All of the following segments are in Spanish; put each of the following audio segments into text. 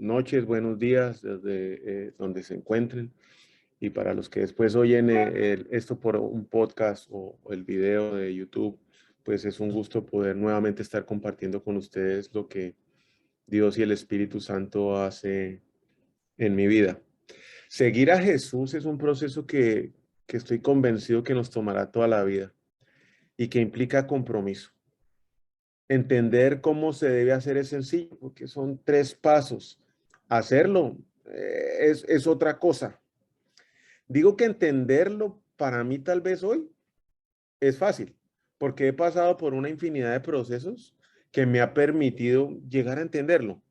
noches, buenos días, desde donde se encuentren. Y para los que después oyen esto por un podcast o el video de YouTube, pues es un gusto poder nuevamente estar compartiendo con ustedes lo que Dios y el Espíritu Santo hace en mi vida. Seguir a Jesús es un proceso que estoy convencido que nos tomará toda la vida y que implica compromiso. Entender cómo se debe hacer es sencillo, porque son 3 pasos. Hacerlo es otra cosa. Digo que entenderlo para mí tal vez hoy es fácil, porque he pasado por una infinidad de procesos que me ha permitido llegar a entenderlo,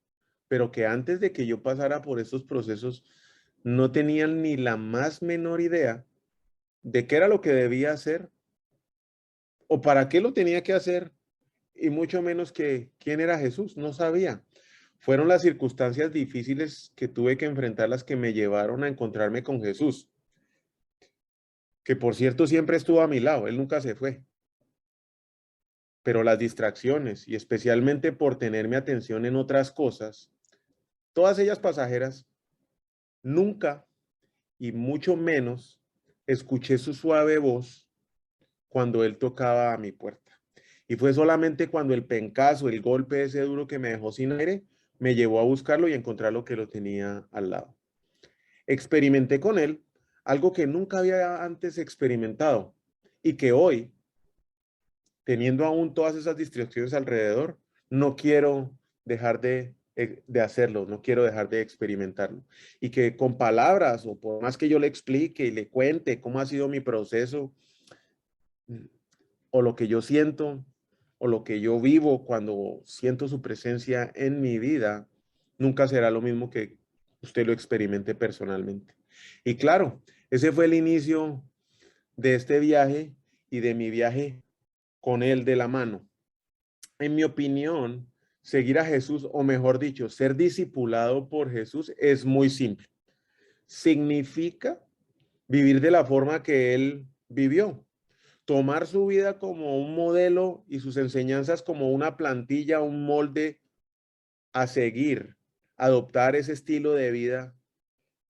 pero que antes de que yo pasara por estos procesos no tenían ni la más menor idea de qué era lo que debía hacer o para qué lo tenía que hacer y mucho menos que quién era Jesús, no sabía. Fueron las circunstancias difíciles que tuve que enfrentar las que me llevaron a encontrarme con Jesús, que por cierto siempre estuvo a mi lado, él nunca se fue. Pero las distracciones y especialmente por tener mi atención en otras cosas, todas ellas pasajeras, nunca y mucho menos escuché su suave voz cuando él tocaba a mi puerta. Y fue solamente cuando el pencazo, el golpe ese duro que me dejó sin aire, me llevó a buscarlo y a encontrar lo que lo tenía al lado. Experimenté con él algo que nunca había antes experimentado y que hoy, teniendo aún todas esas distracciones alrededor, no quiero dejar de hacerlo, no quiero dejar de experimentarlo. Y que con palabras o por más que yo le explique y le cuente cómo ha sido mi proceso o lo que yo siento o lo que yo vivo cuando siento su presencia en mi vida, nunca será lo mismo que usted lo experimente personalmente. Y claro, ese fue el inicio de este viaje y de mi viaje con él de la mano. En mi opinión, seguir a Jesús, o mejor dicho, ser discipulado por Jesús es muy simple. Significa vivir de la forma que él vivió, tomar su vida como un modelo y sus enseñanzas como una plantilla, un molde a seguir, adoptar ese estilo de vida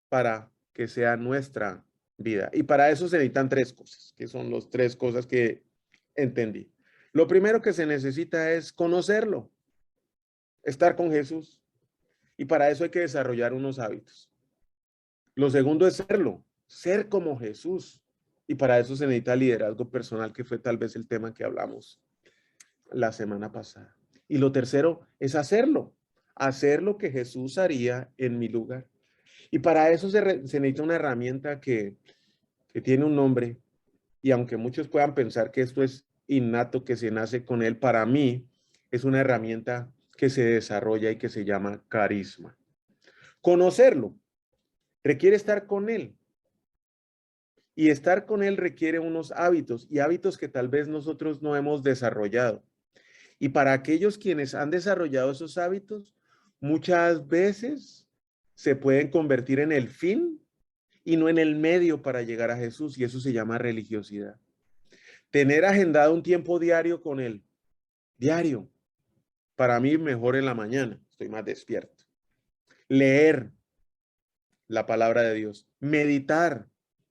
para que sea nuestra vida. Y para eso se necesitan 3 cosas, que son las 3 cosas que entendí. Lo primero que se necesita es conocerlo, estar con Jesús. Y para eso hay que desarrollar unos hábitos. Lo segundo es serlo, ser como Jesús. Y para eso se necesita liderazgo personal, que fue tal vez el tema que hablamos la semana pasada. Y lo tercero es hacerlo, hacer lo que Jesús haría en mi lugar. Y para eso se necesita una herramienta que tiene un nombre. Y aunque muchos puedan pensar que esto es innato, que se nace con él, para mí es una herramienta que se desarrolla y que se llama carisma. Conocerlo requiere estar con él. Y estar con él requiere unos hábitos y hábitos que tal vez nosotros no hemos desarrollado. Y para aquellos quienes han desarrollado esos hábitos, muchas veces se pueden convertir en el fin y no en el medio para llegar a Jesús. Y eso se llama religiosidad. Tener agendado un tiempo diario con él. Diario. Para mí mejor en la mañana. Estoy más despierto. Leer la palabra de Dios. Meditar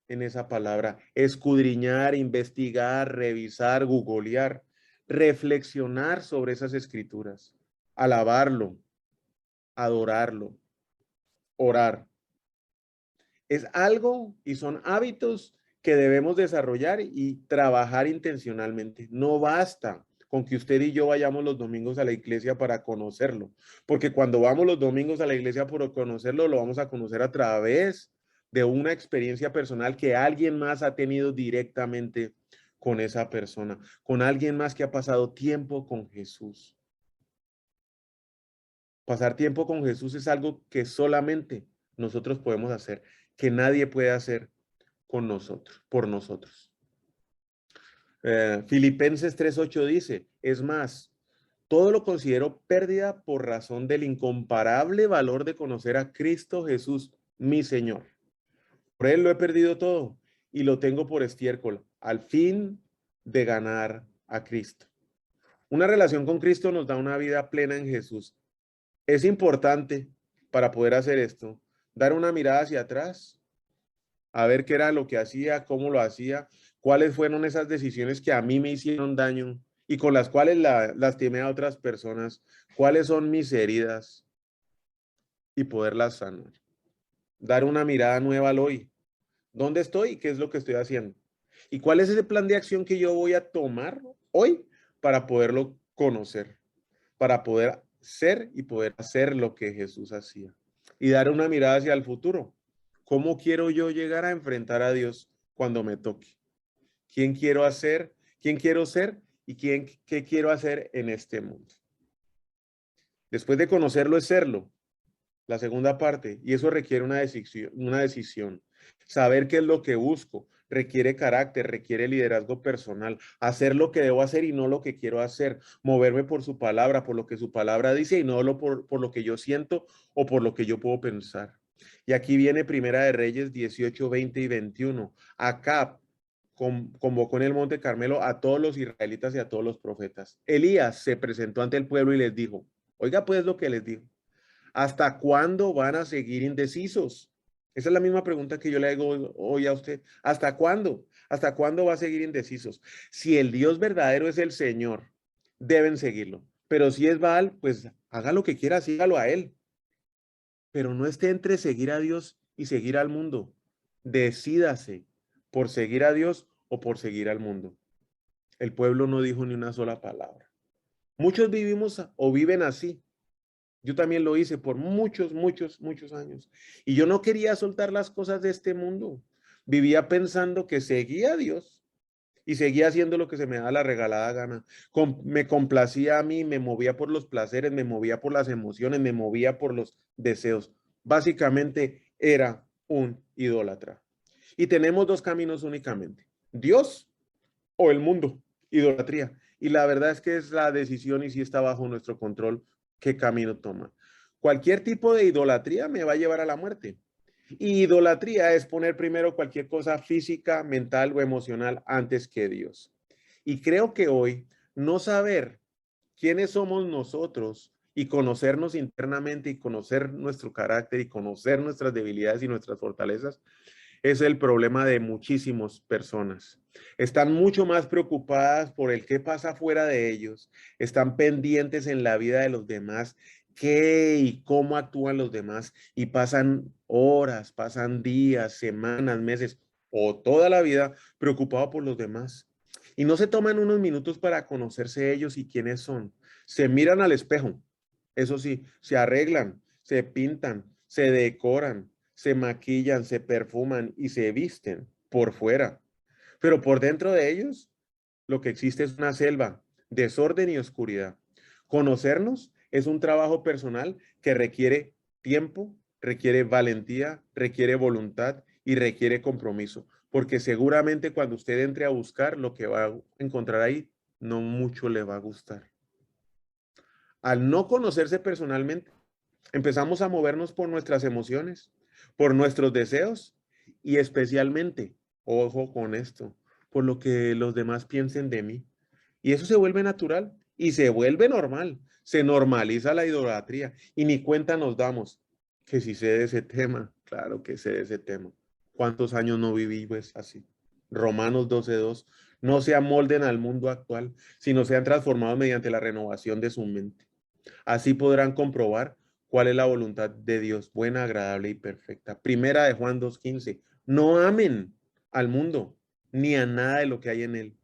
en esa palabra, escudriñar, investigar, revisar, googlear, reflexionar sobre esas escrituras, alabarlo, adorarlo, orar. Es algo y son hábitos que debemos desarrollar y trabajar intencionalmente. No basta con que usted y yo vayamos los domingos a la iglesia para conocerlo, porque cuando vamos los domingos a la iglesia por conocerlo, lo vamos a conocer a través de una experiencia personal que alguien más ha tenido directamente con esa persona, con alguien más que ha pasado tiempo con Jesús. Pasar tiempo con Jesús es algo que solamente nosotros podemos hacer, que nadie puede hacer con nosotros, por nosotros. Filipenses 3:8 dice, es más, todo lo considero pérdida por razón del incomparable valor de conocer a Cristo Jesús, mi Señor. Por él lo he perdido todo y lo tengo por estiércol, al fin de ganar a Cristo. Una relación con Cristo nos da una vida plena en Jesús. Es importante para poder hacer esto, dar una mirada hacia atrás, a ver qué era lo que hacía, cómo lo hacía, cuáles fueron esas decisiones que a mí me hicieron daño y con las cuales lastimé a otras personas, cuáles son mis heridas y poderlas sanar. Dar una mirada nueva al hoy. ¿Dónde estoy y qué es lo que estoy haciendo? ¿Y cuál es ese plan de acción que yo voy a tomar hoy para poderlo conocer, para poder ser y poder hacer lo que Jesús hacía? Y dar una mirada hacia el futuro. ¿Cómo quiero yo llegar a enfrentar a Dios cuando me toque? ¿Quién quiero hacer? ¿Quién quiero ser? ¿Y qué quiero hacer en este mundo? Después de conocerlo es serlo. La segunda parte, y eso requiere una decisión. Saber qué es lo que busco, requiere carácter, requiere liderazgo personal, hacer lo que debo hacer y no lo que quiero hacer, moverme por su palabra, por lo que su palabra dice y no por lo que yo siento o por lo que yo puedo pensar. Y aquí viene Primera de Reyes 18, 20 y 21. Acab convocó en el Monte Carmelo a todos los israelitas y a todos los profetas. Elías se presentó ante el pueblo y les dijo, oiga pues lo que les dijo. ¿Hasta cuándo van a seguir indecisos? Esa es la misma pregunta que yo le hago hoy a usted. ¿Hasta cuándo? ¿Hasta cuándo va a seguir indecisos? Si el Dios verdadero es el Señor, deben seguirlo. Pero si es Baal, pues haga lo que quiera, sígalo a él. Pero no esté entre seguir a Dios y seguir al mundo. Decídase por seguir a Dios o por seguir al mundo. El pueblo no dijo ni una sola palabra. Muchos vivimos o viven así. Yo también lo hice por muchos años. Y yo no quería soltar las cosas de este mundo. Vivía pensando que seguía a Dios y seguía haciendo lo que se me daba la regalada gana. Me complacía a mí, me movía por los placeres, me movía por las emociones, me movía por los deseos. Básicamente era un idólatra. Y tenemos dos caminos únicamente. Dios o el mundo, idolatría. Y la verdad es que es la decisión y si está bajo nuestro control qué camino toma. Cualquier tipo de idolatría me va a llevar a la muerte. Y idolatría es poner primero cualquier cosa física, mental o emocional antes que Dios. Y creo que hoy no saber quiénes somos nosotros y conocernos internamente y conocer nuestro carácter y conocer nuestras debilidades y nuestras fortalezas es el problema de muchísimas personas. Están mucho más preocupadas por el qué pasa fuera de ellos, están pendientes en la vida de los demás, qué y cómo actúan los demás y pasan horas, pasan días, semanas, meses o toda la vida preocupados por los demás. Y no se toman unos minutos para conocerse ellos y quiénes son. Se miran al espejo, eso sí, se arreglan, se pintan, se decoran, se maquillan, se perfuman y se visten por fuera. Pero por dentro de ellos, lo que existe es una selva, desorden y oscuridad. Conocernos es un trabajo personal que requiere tiempo, requiere valentía, requiere voluntad y requiere compromiso, porque seguramente cuando usted entre a buscar lo que va a encontrar ahí, no mucho le va a gustar. Al no conocerse personalmente, empezamos a movernos por nuestras emociones, por nuestros deseos y especialmente, ojo con esto, por lo que los demás piensen de mí. Y eso se vuelve natural y se vuelve normal. Se normaliza la idolatría y ni cuenta nos damos que si sé de ese tema, claro que sé de ese tema. ¿Cuántos años no viví pues así? Romanos 12:2, no se amolden al mundo actual, sino sean transformados mediante la renovación de su mente. Así podrán comprobar cuál es la voluntad de Dios, buena, agradable y perfecta. Primera de Juan 2:15. No amen al mundo, ni a nada de lo que hay en él.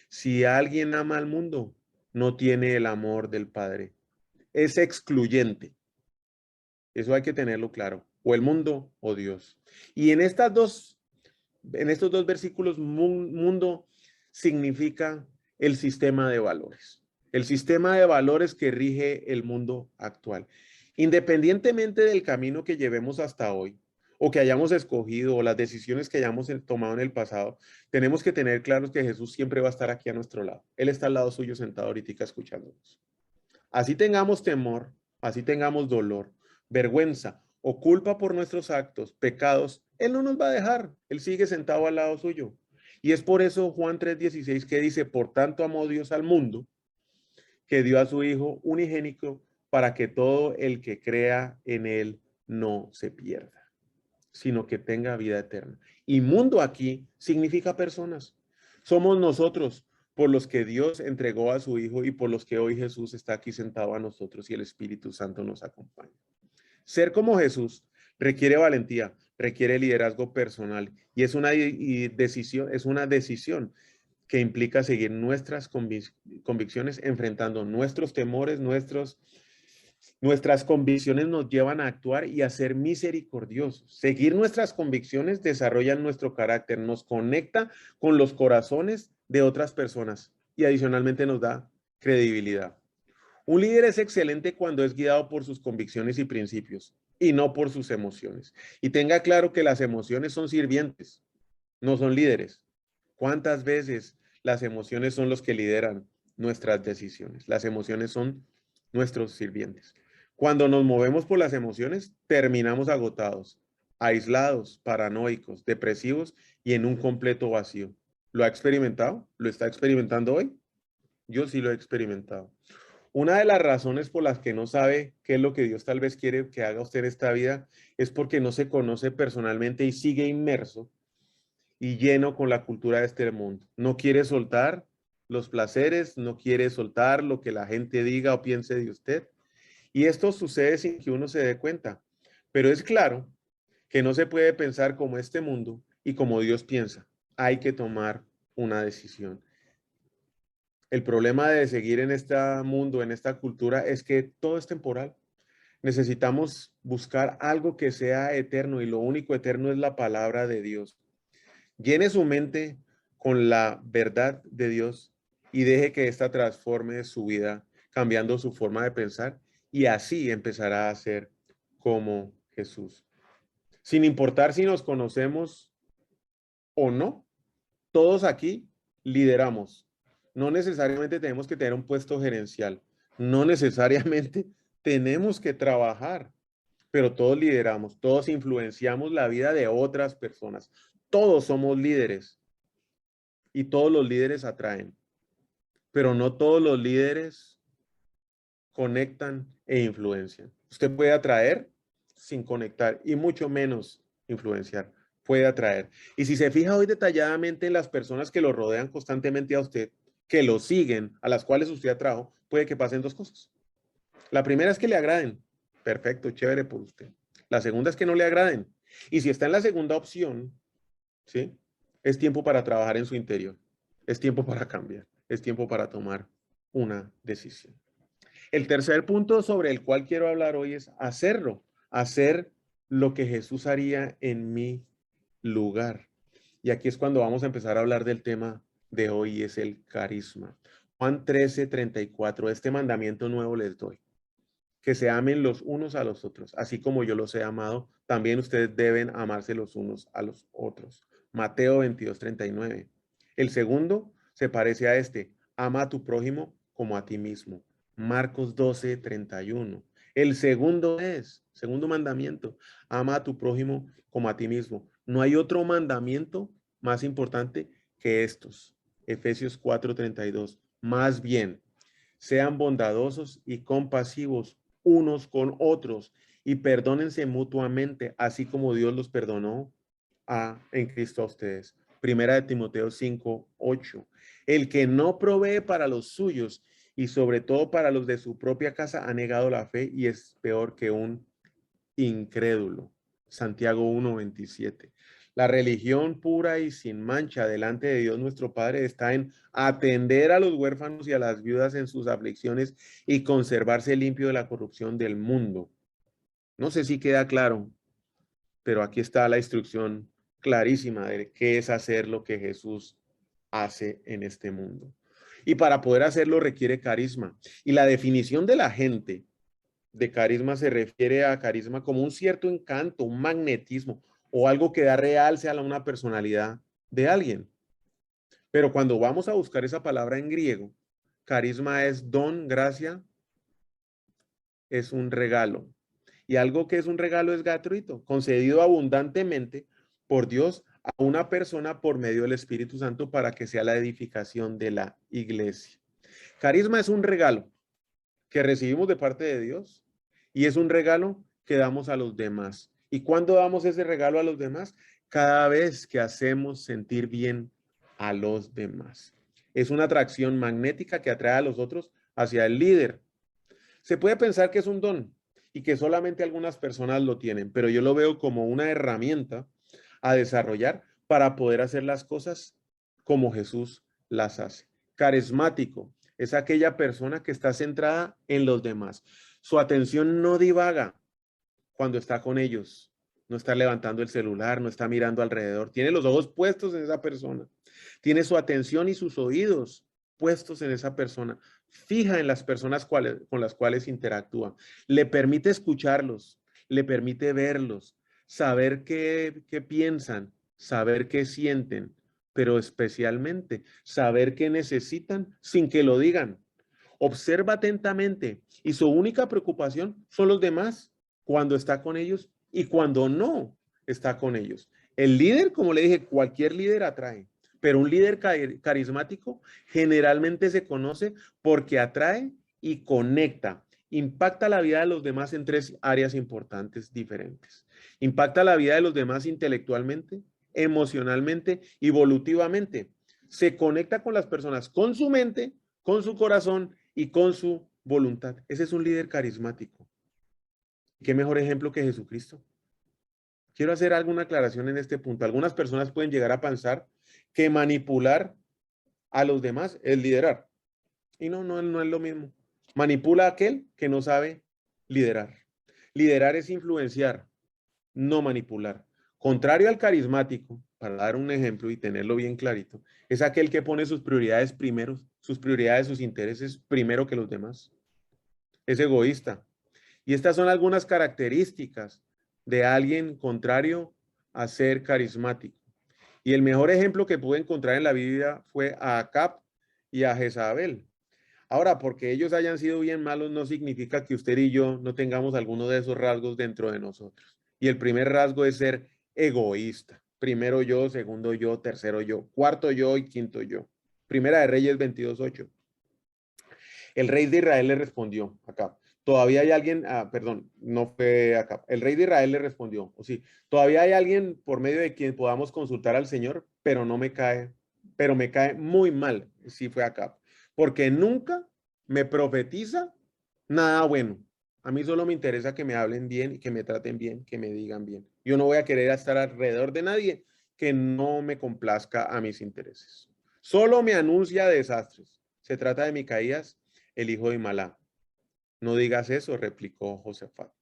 Si alguien ama al mundo, no tiene el amor del Padre. Es excluyente. Eso hay que tenerlo claro. O el mundo o Dios. Y en estos dos versículos, mundo significa el sistema de valores. El sistema de valores que rige el mundo actual. Independientemente del camino que llevemos hasta hoy, o que hayamos escogido, o las decisiones que hayamos tomado en el pasado, tenemos que tener claros que Jesús siempre va a estar aquí a nuestro lado. Él está al lado suyo sentado ahorita escuchándonos. Así tengamos temor, así tengamos dolor, vergüenza o culpa por nuestros actos, pecados, Él no nos va a dejar. Él sigue sentado al lado suyo. Y es por eso Juan 3:16 que dice, por tanto amó Dios al mundo, que dio a su Hijo unigénito para que todo el que crea en Él no se pierda, sino que tenga vida eterna. Y mundo aquí significa personas. Somos nosotros por los que Dios entregó a su Hijo y por los que hoy Jesús está aquí sentado a nosotros y el Espíritu Santo nos acompaña. Ser como Jesús requiere valentía, requiere liderazgo personal y es una decisión que implica seguir nuestras convicciones, enfrentando nuestros temores, nuestras convicciones nos llevan a actuar y a ser misericordiosos. Seguir nuestras convicciones desarrollan nuestro carácter, nos conecta con los corazones de otras personas y adicionalmente nos da credibilidad. Un líder es excelente cuando es guiado por sus convicciones y principios y no por sus emociones. Y tenga claro que las emociones son sirvientes, no son líderes. ¿Cuántas veces las emociones son los que lideran nuestras decisiones? Las emociones son nuestros sirvientes. Cuando nos movemos por las emociones, terminamos agotados, aislados, paranoicos, depresivos y en un completo vacío. ¿Lo ha experimentado? ¿Lo está experimentando hoy? Yo sí lo he experimentado. Una de las razones por las que no sabe qué es lo que Dios tal vez quiere que haga usted en esta vida es porque no se conoce personalmente y sigue inmerso y lleno con la cultura de este mundo. No quiere soltar los placeres, no quiere soltar lo que la gente diga o piense de usted. Y esto sucede sin que uno se dé cuenta. Pero es claro que no se puede pensar como este mundo y como Dios piensa. Hay que tomar una decisión. El problema de seguir en este mundo, en esta cultura, es que todo es temporal. Necesitamos buscar algo que sea eterno y lo único eterno es la palabra de Dios. Llene su mente con la verdad de Dios y deje que ésta transforme su vida, cambiando su forma de pensar y así empezará a ser como Jesús. Sin importar si nos conocemos o no, todos aquí lideramos. No necesariamente tenemos que tener un puesto gerencial. No necesariamente tenemos que trabajar, pero todos lideramos, todos influenciamos la vida de otras personas. Todos somos líderes y todos los líderes atraen, pero no todos los líderes conectan e influencian. Usted puede atraer sin conectar y mucho menos influenciar. Puede atraer. Y si se fija hoy detalladamente en las personas que lo rodean constantemente a usted, que lo siguen, a las cuales usted atrajo, puede que pasen dos cosas. La primera es que le agraden. Perfecto, chévere por usted. La segunda es que no le agraden. Y si está en la segunda opción, ¿sí? Es tiempo para trabajar en su interior. Es tiempo para cambiar. Es tiempo para tomar una decisión. El tercer punto sobre el cual quiero hablar hoy es hacerlo. Hacer lo que Jesús haría en mi lugar. Y aquí es cuando vamos a empezar a hablar del tema de hoy, es el carisma. Juan 13:34, este mandamiento nuevo les doy, que se amen los unos a los otros, así como yo los he amado, también ustedes deben amarse los unos a los otros. Mateo 22:39. El segundo se parece a este, ama a tu prójimo como a ti mismo. Marcos 12:31. El segundo mandamiento, ama a tu prójimo como a ti mismo. No hay otro mandamiento más importante que estos. Efesios 4:32. Más bien, sean bondadosos y compasivos unos con otros y perdónense mutuamente, así como Dios los perdonó en Cristo a ustedes. Primera de Timoteo 5:8. El que no provee para los suyos y sobre todo para los de su propia casa ha negado la fe y es peor que un incrédulo. Santiago 1:27. La religión pura y sin mancha delante de Dios nuestro Padre está en atender a los huérfanos y a las viudas en sus aflicciones y conservarse limpio de la corrupción del mundo. No sé si queda claro, pero aquí está la instrucción clarísima de qué es hacer lo que Jesús hace en este mundo. Y para poder hacerlo requiere carisma. Y la definición de la gente de carisma se refiere a carisma como un cierto encanto, un magnetismo o algo que da realce a una personalidad de alguien. Pero cuando vamos a buscar esa palabra en griego, carisma es don, gracia, es un regalo. Y algo que es un regalo es gratuito, concedido abundantemente por Dios a una persona por medio del Espíritu Santo para que sea la edificación de la iglesia. Carisma es un regalo que recibimos de parte de Dios y es un regalo que damos a los demás. ¿Y cuándo damos ese regalo a los demás? Cada vez que hacemos sentir bien a los demás. Es una atracción magnética que atrae a los otros hacia el líder. Se puede pensar que es un don y que solamente algunas personas lo tienen, pero yo lo veo como una herramienta a desarrollar para poder hacer las cosas como Jesús las hace. Carismático es aquella persona que está centrada en los demás. Su atención no divaga cuando está con ellos. No está levantando el celular, no está mirando alrededor. Tiene los ojos puestos en esa persona. Tiene su atención y sus oídos puestos en esa persona. Fija en las personas con las cuales interactúa. Le permite escucharlos, le permite verlos, saber qué piensan, saber qué sienten, pero especialmente saber qué necesitan sin que lo digan. Observa atentamente y su única preocupación son los demás cuando está con ellos y cuando no está con ellos. El líder, como le dije, cualquier líder atrae, pero un líder carismático generalmente se conoce porque atrae y conecta. Impacta la vida de los demás en tres áreas importantes diferentes. Impacta la vida de los demás intelectualmente, emocionalmente y evolutivamente. Se conecta con las personas con su mente, con su corazón y con su voluntad. Ese es un líder carismático. ¿Qué mejor ejemplo que Jesucristo? Quiero hacer alguna aclaración en este punto. Algunas personas pueden llegar a pensar que manipular a los demás es liderar. Y no es lo mismo. Manipula a aquel que no sabe liderar. Liderar es influenciar, no manipular. Contrario al carismático, para dar un ejemplo y tenerlo bien clarito, es aquel que pone sus prioridades primero, sus prioridades, sus intereses primero que los demás. Es egoísta. Y estas son algunas características de alguien contrario a ser carismático. Y el mejor ejemplo que pude encontrar en la Biblia fue a Acab y a Jezabel. Ahora, porque ellos hayan sido bien malos no significa que usted y yo no tengamos alguno de esos rasgos dentro de nosotros. Y el primer rasgo es ser egoísta. Primero yo, segundo yo, tercero yo, cuarto yo y quinto yo. Primera de Reyes 22:8. El rey de Israel le respondió acá. Todavía hay alguien, perdón, no fue acá. El rey de Israel le respondió, o sí, todavía hay alguien por medio de quien podamos consultar al Señor, pero me cae muy mal, sí fue acá, porque nunca me profetiza nada bueno. A mí solo me interesa que me hablen bien y que me traten bien, que me digan bien. Yo no voy a querer estar alrededor de nadie que no me complazca a mis intereses. Solo me anuncia desastres. Se trata de Micaías, el hijo de Malá. No digas eso, replicó Josafat.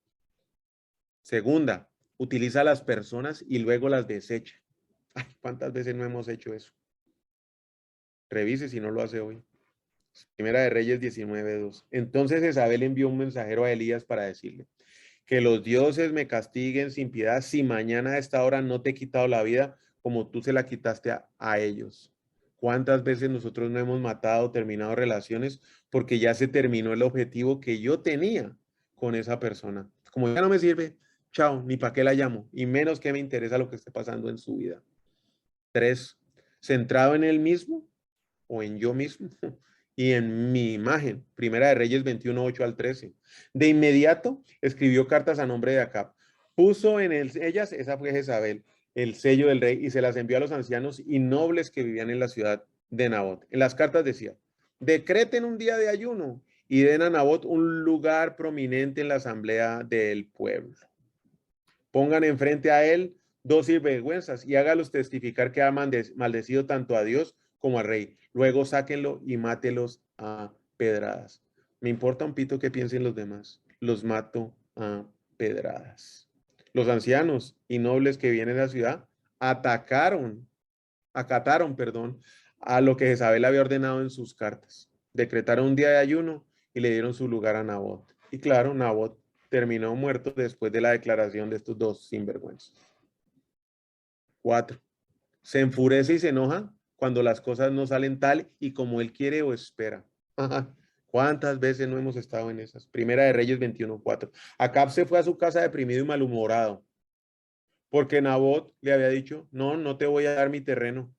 Segunda, utiliza a las personas y luego las desecha. Ay, ¿cuántas veces no hemos hecho eso? Revise si no lo hace hoy. Primera de Reyes 19:2. Entonces Jezabel envió un mensajero a Elías para decirle, que los dioses me castiguen sin piedad si mañana a esta hora no te he quitado la vida como tú se la quitaste a ellos. ¿Cuántas veces nosotros no hemos matado o terminado relaciones porque ya se terminó el objetivo que yo tenía con esa persona? Como ya no me sirve, chao, ni para qué la llamo, y menos que me interesa lo que esté pasando en su vida. 3, centrado en él mismo o en yo mismo y en mi imagen. Primera de Reyes 21:8-13. De inmediato escribió cartas a nombre de Acab. Puso en ellas, esa fue Jezabel, el sello del rey y se las envió a los ancianos y nobles que vivían en la ciudad de Nabot. En las cartas decía, decreten un día de ayuno y den a Nabot un lugar prominente en la asamblea del pueblo. Pongan enfrente a él dos sinvergüenzas y hágalos testificar que ha maldecido tanto a Dios como al rey. Luego sáquenlo y mátelos a pedradas. Me importa un pito que piensen los demás. Los mato a pedradas. Los ancianos y nobles que vienen a la ciudad acataron, perdón, a lo que Jezabel había ordenado en sus cartas. Decretaron un día de ayuno y le dieron su lugar a Nabot. Y claro, Nabot terminó muerto después de la declaración de estos dos sinvergüenzas. 4. Se enfurece y se enoja cuando las cosas no salen tal y como él quiere o espera. ¿Cuántas veces no hemos estado en esas? Primera de Reyes 21:4. Acab se fue a su casa deprimido y malhumorado porque Nabot le había dicho, no te voy a dar mi terreno.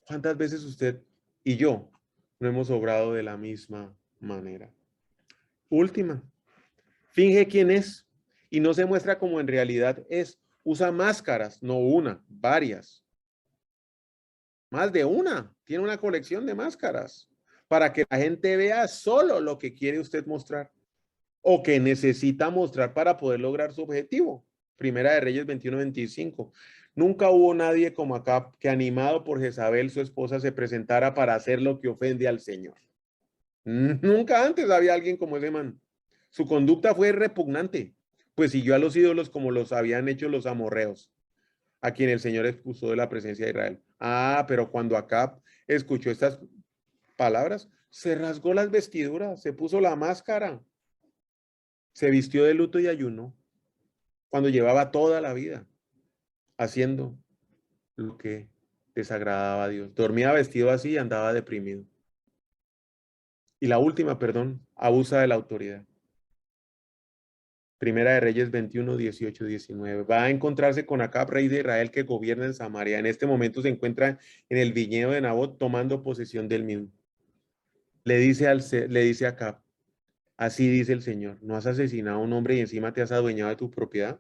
¿Cuántas veces usted y yo no hemos obrado de la misma manera? Última, finge quién es y no se muestra como en realidad es. Usa máscaras, no una, varias. Más de una. Tiene una colección de máscaras para que la gente vea solo lo que quiere usted mostrar o que necesita mostrar para poder lograr su objetivo. Primera de Reyes 21-25. Nunca hubo nadie como Acab que, animado por Jezabel, su esposa, se presentara para hacer lo que ofende al Señor. Nunca antes había alguien como ese man. Su conducta fue repugnante, pues siguió a los ídolos como los habían hecho los amorreos, a quien el Señor expulsó de la presencia de Israel. Ah, pero cuando Acab escuchó estas palabras, se rasgó las vestiduras, se puso la máscara, se vistió de luto y ayunó, cuando llevaba toda la vida haciendo lo que desagradaba a Dios. Dormía vestido así y andaba deprimido. Y la última, perdón, abusa de la autoridad. Primera de Reyes 21, 18, 19. Va a encontrarse con Acab, rey de Israel, que gobierna en Samaria. En este momento se encuentra en el viñedo de Nabot tomando posesión del mismo. Le dice a Acab, así dice el Señor, ¿no has asesinado a un hombre y encima te has adueñado de tu propiedad?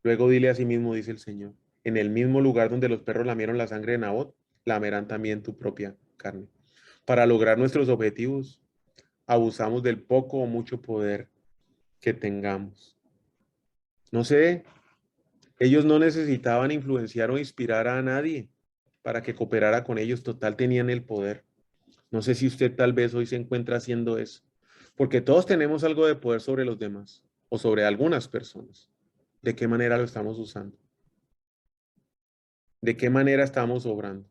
Luego dile a sí mismo, dice el Señor, en el mismo lugar donde los perros lamieron la sangre de Nabot, lamerán también tu propia carne. Para lograr nuestros objetivos, abusamos del poco o mucho poder que tengamos. No sé, ellos no necesitaban influenciar o inspirar a nadie para que cooperara con ellos. Total, tenían el poder. No sé si usted tal vez hoy se encuentra haciendo eso, porque todos tenemos algo de poder sobre los demás o sobre algunas personas. ¿De qué manera lo estamos usando? ¿De qué manera estamos obrando?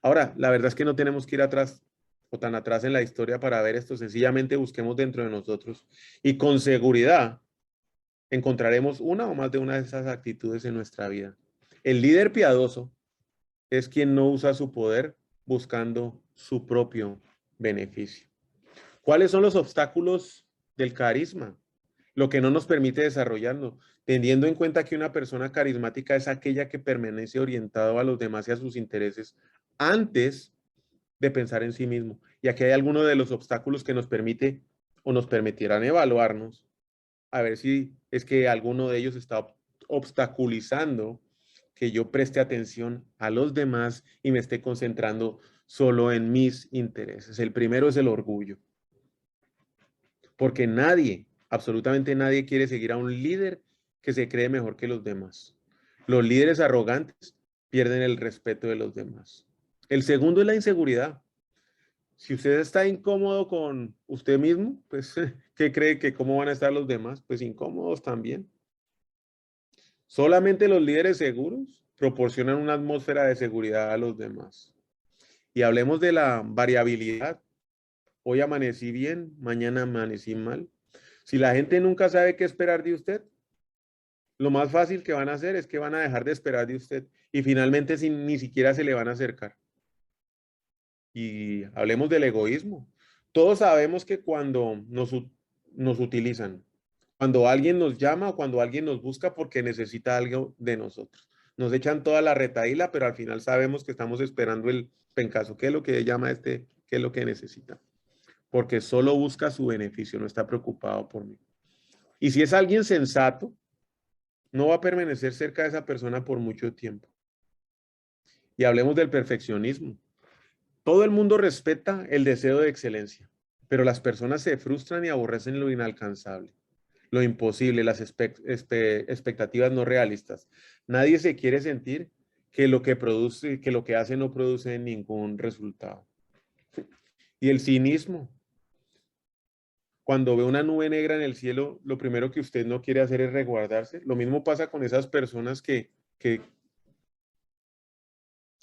Ahora, la verdad es que no tenemos que ir atrás o tan atrás en la historia para ver esto. Sencillamente busquemos dentro de nosotros y con seguridad encontraremos una o más de una de esas actitudes en nuestra vida. El líder piadoso es quien no usa su poder buscando su propio beneficio. ¿Cuáles son los obstáculos del carisma? Lo que no nos permite desarrollarnos, teniendo en cuenta que una persona carismática es aquella que permanece orientado a los demás y a sus intereses antes de pensar en sí mismo. Y aquí hay algunos de los obstáculos que nos permite o nos permitirán evaluarnos, a ver si es que alguno de ellos está obstaculizando que yo preste atención a los demás y me esté concentrando solo en mis intereses. El primero es el orgullo, porque nadie, absolutamente nadie quiere seguir a un líder que se cree mejor que los demás. Los líderes arrogantes pierden el respeto de los demás. El segundo es la inseguridad. Si usted está incómodo con usted mismo, pues, ¿qué cree que cómo van a estar los demás? Pues incómodos también. Solamente los líderes seguros proporcionan una atmósfera de seguridad a los demás. Y hablemos de la variabilidad. Hoy amanecí bien, mañana amanecí mal. Si la gente nunca sabe qué esperar de usted, lo más fácil que van a hacer es que van a dejar de esperar de usted y finalmente ni siquiera se le van a acercar. Y hablemos del egoísmo. Todos sabemos que cuando nos utilizan, cuando alguien nos llama o cuando alguien nos busca porque necesita algo de nosotros, nos echan toda la retaíla, pero al final sabemos que estamos esperando el pencazo. ¿Qué es lo que llama este? ¿Qué es lo que necesita? Porque solo busca su beneficio, no está preocupado por mí. Y si es alguien sensato, no va a permanecer cerca de esa persona por mucho tiempo. Y hablemos del perfeccionismo. Todo el mundo respeta el deseo de excelencia, pero las personas se frustran y aborrecen lo inalcanzable, lo imposible, las expectativas no realistas. Nadie se quiere sentir que lo que produce, que lo que hace no produce ningún resultado. Y el cinismo. Cuando ve una nube negra en el cielo, lo primero que usted no quiere hacer es resguardarse. Lo mismo pasa con esas personas que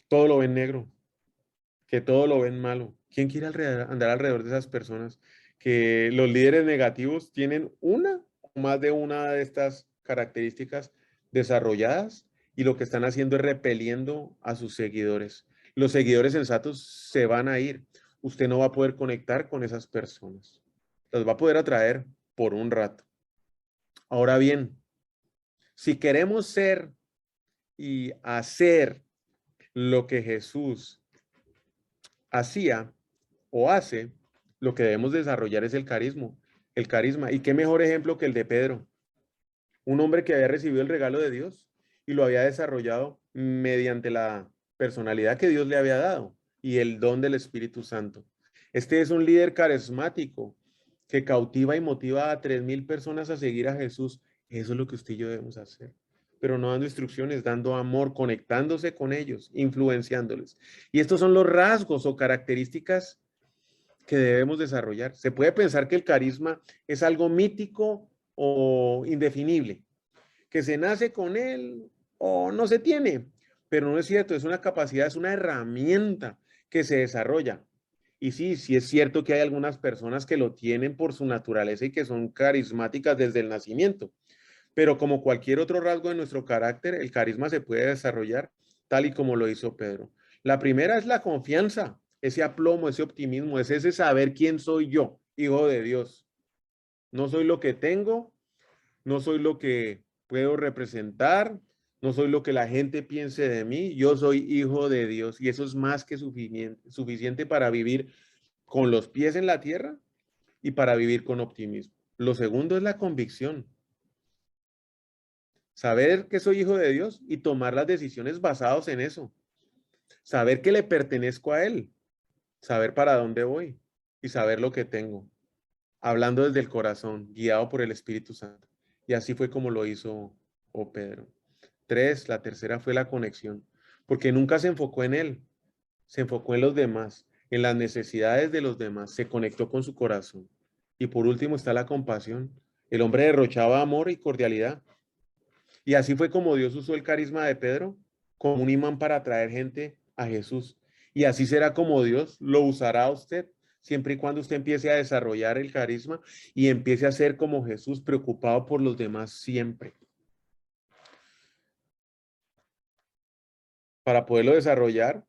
todo lo ven negro, que todo lo ven malo. ¿Quién quiere andar alrededor de esas personas? Que los líderes negativos tienen una o más de una de estas características desarrolladas y lo que están haciendo es repeliendo a sus seguidores. Los seguidores sensatos se van a ir. Usted no va a poder conectar con esas personas. Las va a poder atraer por un rato. Ahora bien, si queremos ser y hacer lo que Jesús hacía o hace, lo que debemos desarrollar es el carisma. el carisma. ¿Y qué mejor ejemplo que el de Pedro? Un hombre que había recibido el regalo de Dios y lo había desarrollado mediante la personalidad que Dios le había dado y el don del Espíritu Santo. Este es un líder carismático que cautiva y motiva a 3,000 personas a seguir a Jesús. Eso es lo que usted y yo debemos hacer, pero no dando instrucciones, dando amor, conectándose con ellos, influenciándoles. Y estos son los rasgos o características que debemos desarrollar. Se puede pensar que el carisma es algo mítico o indefinible, que se nace con él o no se tiene, pero no es cierto, es una capacidad, es una herramienta que se desarrolla. Y sí, sí es cierto que hay algunas personas que lo tienen por su naturaleza y que son carismáticas desde el nacimiento, pero como cualquier otro rasgo de nuestro carácter, el carisma se puede desarrollar tal y como lo hizo Pedro. La primera es la confianza, ese aplomo, ese optimismo, es ese saber quién soy yo, hijo de Dios. No soy lo que tengo, no soy lo que puedo representar, no soy lo que la gente piense de mí, yo soy hijo de Dios y eso es más que suficiente para vivir con los pies en la tierra y para vivir con optimismo. Lo segundo es la convicción. Saber que soy hijo de Dios y tomar las decisiones basadas en eso. Saber que le pertenezco a Él. Saber para dónde voy y saber lo que tengo. Hablando desde el corazón, guiado por el Espíritu Santo. Y así fue como lo hizo Pedro. 3, la tercera fue la conexión. Porque nunca se enfocó en Él. Se enfocó en los demás, en las necesidades de los demás. Se conectó con su corazón. Y por último está la compasión. El hombre derrochaba amor y cordialidad. Y así fue como Dios usó el carisma de Pedro como un imán para atraer gente a Jesús. Y así será como Dios lo usará a usted, siempre y cuando usted empiece a desarrollar el carisma y empiece a ser como Jesús, preocupado por los demás siempre. Para poderlo desarrollar,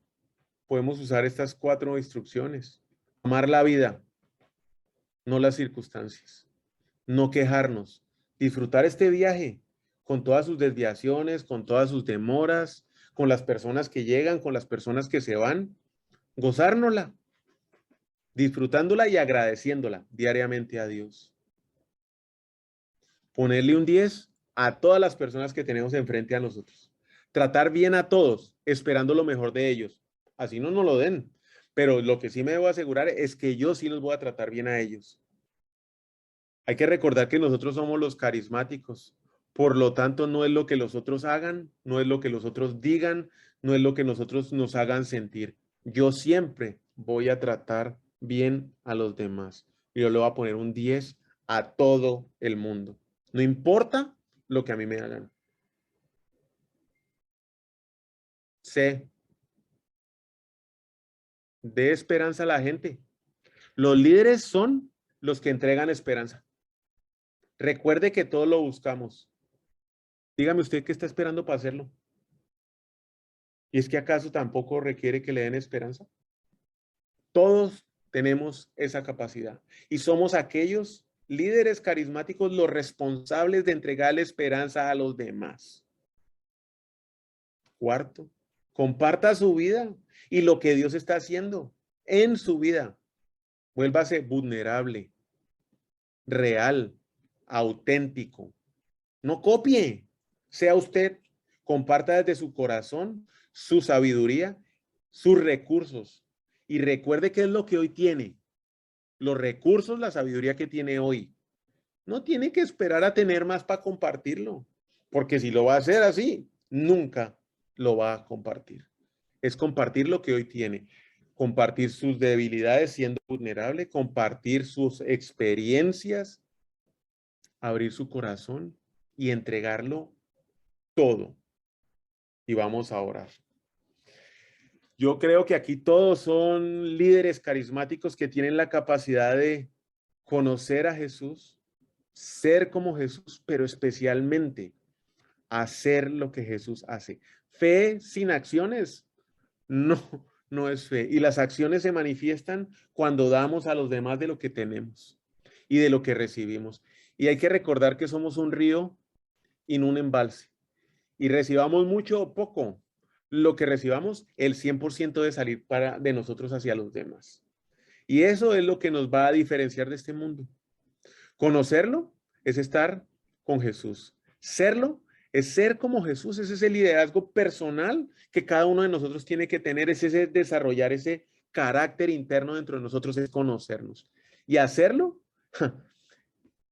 podemos usar estas 4 instrucciones. Amar la vida, no las circunstancias. No quejarnos. Disfrutar este viaje con todas sus desviaciones, con todas sus demoras, con las personas que llegan, con las personas que se van. Gozárnosla, disfrutándola y agradeciéndola diariamente a Dios. Ponerle un 10 a todas las personas que tenemos enfrente a nosotros. Tratar bien a todos, esperando lo mejor de ellos. Así no nos lo den. Pero lo que sí me debo asegurar es que yo sí los voy a tratar bien a ellos. Hay que recordar que nosotros somos los carismáticos. Por lo tanto, no es lo que los otros hagan, no es lo que los otros digan, no es lo que nosotros nos hagan sentir. Yo siempre voy a tratar bien a los demás. Y yo le voy a poner un 10 a todo el mundo. No importa lo que a mí me hagan. Sé, dé esperanza a la gente. Los líderes son los que entregan esperanza. Recuerde que todos lo buscamos. Dígame usted qué está esperando para hacerlo. ¿Y es que acaso tampoco requiere que le den esperanza? Todos tenemos esa capacidad y somos aquellos líderes carismáticos los responsables de entregarle esperanza a los demás. Cuarto, comparta su vida y lo que Dios está haciendo en su vida. Vuélvase vulnerable, real, auténtico. No copie, sea usted, comparta desde su corazón su sabiduría, sus recursos y recuerde qué es lo que hoy tiene. Los recursos, la sabiduría que tiene hoy. No tiene que esperar a tener más para compartirlo, porque si lo va a hacer así, nunca lo va a compartir. Es compartir lo que hoy tiene, compartir sus debilidades siendo vulnerable, compartir sus experiencias, abrir su corazón y entregarlo todo. Y vamos a orar. Yo creo que aquí todos son líderes carismáticos que tienen la capacidad de conocer a Jesús, ser como Jesús, pero especialmente hacer lo que Jesús hace. Fe sin acciones no, no es fe. Y las acciones se manifiestan cuando damos a los demás de lo que tenemos y de lo que recibimos. Y hay que recordar que somos un río y no un embalse. Y recibamos mucho o poco, lo que recibamos, el 100% de salir de nosotros hacia los demás. Y eso es lo que nos va a diferenciar de este mundo. Conocerlo es estar con Jesús. Serlo es ser como Jesús. Ese es el liderazgo personal que cada uno de nosotros tiene que tener. Es ese desarrollar ese carácter interno dentro de nosotros, es conocernos. Y hacerlo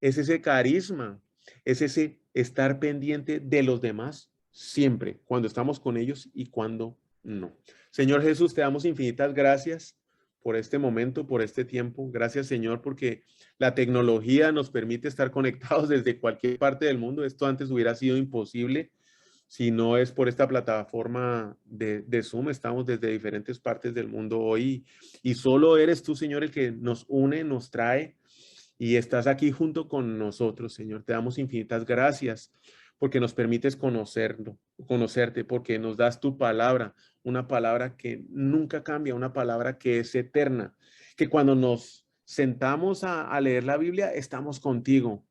es ese carisma, es ese estar pendiente de los demás siempre, cuando estamos con ellos y cuando no. Señor Jesús, te damos infinitas gracias por este momento, por este tiempo. Gracias, Señor, porque la tecnología nos permite estar conectados desde cualquier parte del mundo. Esto antes hubiera sido imposible si no es por esta plataforma de Zoom. Estamos desde diferentes partes del mundo hoy y solo eres tú, Señor, el que nos une, nos trae y estás aquí junto con nosotros, Señor. Te damos infinitas gracias porque nos permites conocerte, porque nos das tu palabra, una palabra que nunca cambia, una palabra que es eterna, que cuando nos sentamos a leer la Biblia, estamos contigo,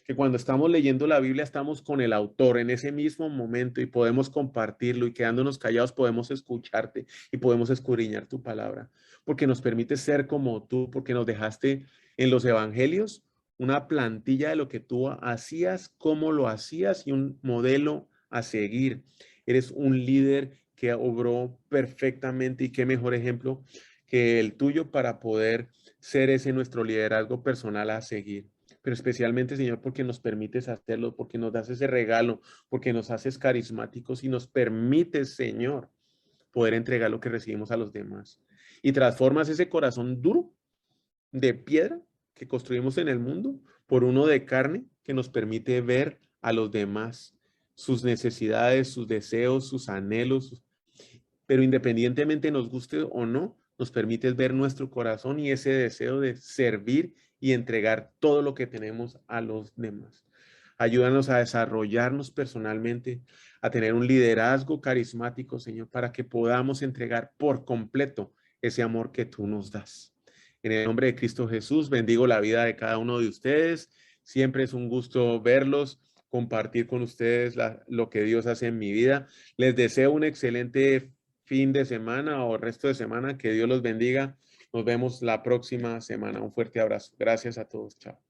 que cuando estamos leyendo la Biblia, estamos con el autor en ese mismo momento y podemos compartirlo y quedándonos callados podemos escucharte y podemos escudriñar tu palabra, porque nos permite ser como tú, porque nos dejaste en los evangelios una plantilla de lo que tú hacías, cómo lo hacías y un modelo a seguir. Eres un líder que obró perfectamente y qué mejor ejemplo que el tuyo para poder ser ese nuestro liderazgo personal a seguir. Pero especialmente, Señor, porque nos permites hacerlo, porque nos das ese regalo, porque nos haces carismáticos y nos permites, Señor, poder entregar lo que recibimos a los demás. Y transformas ese corazón duro de piedra que construimos en el mundo por uno de carne que nos permite ver a los demás, sus necesidades, sus deseos, sus anhelos, pero independientemente nos guste o no, nos permite ver nuestro corazón y ese deseo de servir y entregar todo lo que tenemos a los demás. Ayúdanos a desarrollarnos personalmente, a tener un liderazgo carismático, Señor, para que podamos entregar por completo ese amor que tú nos das. En el nombre de Cristo Jesús, bendigo la vida de cada uno de ustedes. Siempre es un gusto verlos, compartir con ustedes lo que Dios hace en mi vida. Les deseo un excelente fin de semana o resto de semana. Que Dios los bendiga. Nos vemos la próxima semana. Un fuerte abrazo. Gracias a todos. Chao.